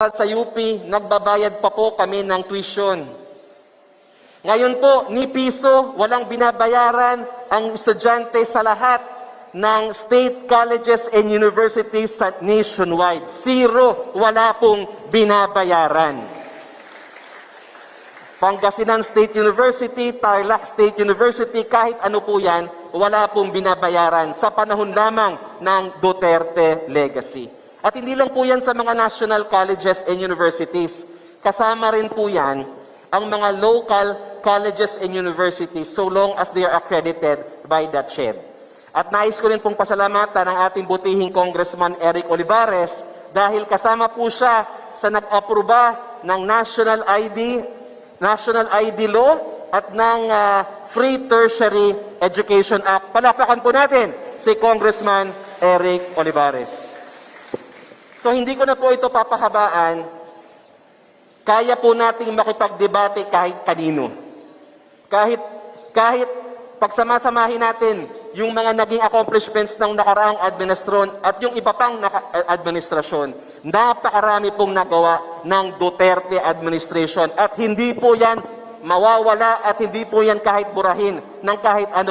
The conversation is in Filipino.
Sa UP, nagbabayad pa po kami ng tuition. Ngayon po, ni piso, walang binabayaran ang estudyante sa lahat ng state colleges and universities sa nationwide. Zero, wala pong binabayaran. Pangasinan State University, Tarlac State University, kahit ano po yan, wala pong binabayaran sa panahon lamang ng Duterte legacy. At hindi lang po yan sa mga national colleges and universities. Kasama rin po yan ang mga local colleges and universities so long as they are accredited by that SHED. At nais ko rin pong pasalamatan ang ating butihing Congressman Eric Olivares dahil kasama po siya sa nag-aproba ng National ID Law at ng Free Tertiary Education Act. Palakpakan po natin si Congressman Eric Olivares. So hindi ko na po ito papahabaan, kaya po nating makipagdebate kahit kanino. Kahit pagsamasamahin natin yung mga naging accomplishments ng nakaraang administrasyon at yung iba pang administrasyon, napakarami pong nagawa ng Duterte administration at hindi po yan mawawala at hindi po yan kahit burahin ng kahit anong